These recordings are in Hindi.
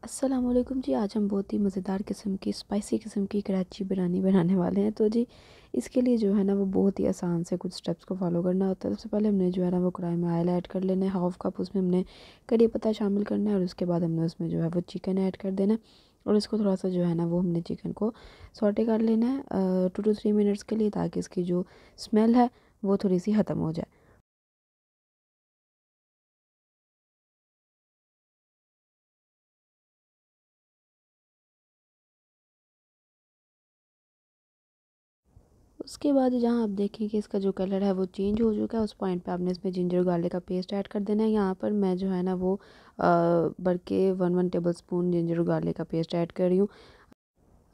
अस्सलाम वालेकुम जी। आज हम बहुत ही मज़ेदार किस्म की स्पाइसी किस्म की कराची बिरयानी बनाने वाले हैं। तो जी इसके लिए जो है ना वो बहुत ही आसान से कुछ स्टेप्स को फॉलो करना होता है। सबसे पहले हमने जो है ना वो कढ़ाई में ऑयल ऐड कर लेना है, हाफ़ कप उसमें हमने करी पत्ता शामिल करना है और उसके बाद हमने उसमें जो है वो चिकन ऐड कर देना है और इसको थोड़ा सा जो है ना वो हमने चिकन को सॉटे कर लेना है 2 to 3 मिनट्स के लिए, ताकि इसकी जो स्मेल है वो थोड़ी सी ख़त्म हो जाए। उसके बाद जहाँ आप देखें कि इसका जो कलर है वो चेंज हो चुका है, उस पॉइंट पे आपने इसमें जिंजर गार्लिक का पेस्ट ऐड कर देना है। यहाँ पर मैं जो है ना वो बढ़ के 1 टेबल स्पून जिंजर गार्लिक का पेस्ट ऐड कर रही हूँ।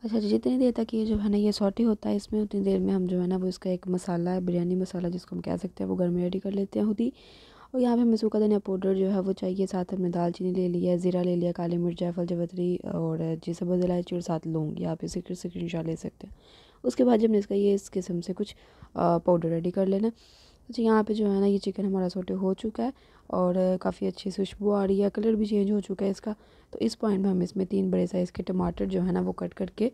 अच्छा जी, जितनी देर तक ये जो है ना ये सॉटे होता है इसमें, उतनी देर में हम जो है ना वो इसका एक मसाला है, बिरयानी मसाला जिसको हम कह सकते हैं, वो घर में रेडी कर लेते हैं खुद ही। और यहाँ पे हमें सूखा धनिया पाउडर जो है वो चाहिए, साथ हमने दालचीनी ले लिया है, ज़ीरा ले लिया, काली मिर्च, जायफल, जवित्री और जी सब्ज़ इलायची और साथ लौंग, या आप इसे स्क्रीनशॉट ले सकते हैं। उसके बाद जब हमने इसका ये इस किस्म से कुछ पाउडर रेडी कर लेना। अच्छा, यहाँ पे जो है ना ये चिकन हमारा सोटे हो चुका है और काफ़ी अच्छी खुशबू आ रही है, कलर भी चेंज हो चुका है इसका। तो इस पॉइंट में हम इसमें 3 बड़े साइज़ के टमाटर जो है ना वो कट करके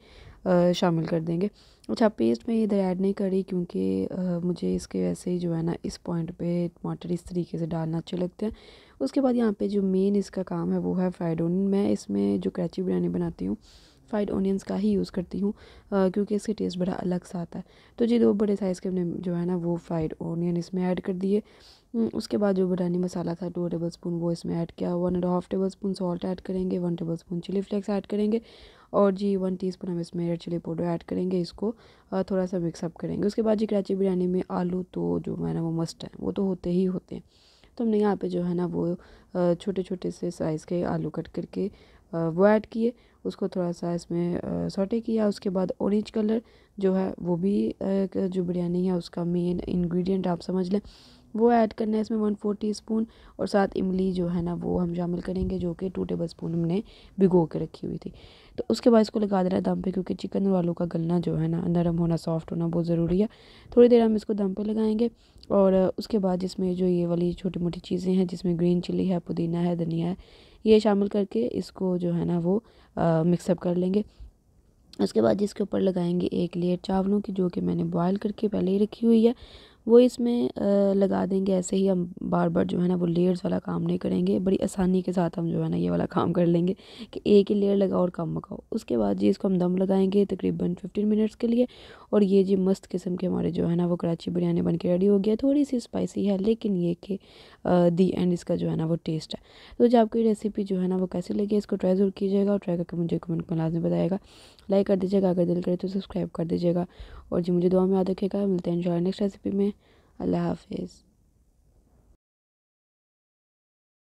शामिल कर देंगे। अच्छा, पेस्ट में इधर ऐड नहीं करी क्योंकि मुझे इसके वैसे ही जो है ना इस पॉइंट पे टमाटर इस तरीके से डालना अच्छे लगते हैं। उसके बाद यहाँ पे जो मेन इसका काम है वो है फ्राइड ओनियन। मैं इसमें जो कराची बिरयानी बनाती हूँ फ्राइड ओनियंस का ही यूज़ करती हूँ क्योंकि इसका टेस्ट बड़ा अलग सा आता है। तो जी 2 बड़े साइज़ के हमने जो है ना वो फ्राइड ओनियन इसमें ऐड कर दिए। उसके बाद जो बिरयानी मसाला था 2 टेबल स्पून वो इसमें ऐड किया, 1.5 टेबल स्पून सॉल्ट ऐड करेंगे, 1 tablespoon chilli flakes add करेंगे और जी 1 टीस्पून हम इसमें रेड चिली पाउडर ऐड करेंगे। इसको थोड़ा सा मिक्सअप करेंगे। उसके बाद जी कराची बिरयानी में आलू तो जो है ना वो मस्ट है, वो तो होते ही होते हैं। तो हमने यहाँ पे जो है ना वो छोटे छोटे से साइज़ के आलू कट करके वो ऐड किए, उसको थोड़ा सा इसमें सॉटे किया। उसके बाद ऑरेंज कलर जो है वो भी जो बिरयानी है उसका मेन इंग्रेडिएंट आप समझ लें, वो ऐड करना है इसमें 1/4 टीस्पून। और साथ इमली जो है ना वो हम शामिल करेंगे, जो कि 2 टेबल स्पून हमने भिगो के रखी हुई थी। तो उसके बाद इसको लगा देना है दम पे, क्योंकि चिकन और आलू का गलना जो है ना नरम होना, सॉफ्ट होना बहुत ज़रूरी है। थोड़ी देर हम इसको दम पे लगाएंगे और उसके बाद जिसमें जो ये वाली छोटी मोटी चीज़ें हैं, जिसमें ग्रीन चिली है, पुदीना है, धनिया है, ये शामिल करके इसको जो है ना वो मिक्सअप कर लेंगे। उसके बाद जिसके ऊपर लगाएंगे एक लेयर चावलों की, जो कि मैंने बॉयल करके पहले ही रखी हुई है, वो इसमें लगा देंगे। ऐसे ही हम बार बार जो है ना वो लेयर्स वाला काम नहीं करेंगे, बड़ी आसानी के साथ हम जो है ना ये वाला काम कर लेंगे कि एक ही लेयर लगाओ और कम पकाओ। उसके बाद जी इसको हम दम लगाएंगे तकरीबन 15 मिनट्स के लिए। और ये जी मस्त किस्म के हमारे जो है ना वो कराची बिरयानी बन के रेडी हो गया। थोड़ी सी स्पाइसी है, लेकिन ये कि दी एंड इसका जो है ना वो टेस्ट है। तो जो आपको ये रेसिपी जो है ना वो कैसी लगी, इसको ट्राई ज़रूर कीजिएगा और ट्राई करके मुझे कमेंट में लाजमी बताइएगा। लाइक कर दीजिएगा, अगर दिल करे तो सब्सक्राइब कर दीजिएगा और जी मुझे दुआ में याद रखिएगा। मिलते हैं इंशाल्लाह नेक्स्ट रेसिपी में। अल्लाह हाफिज़।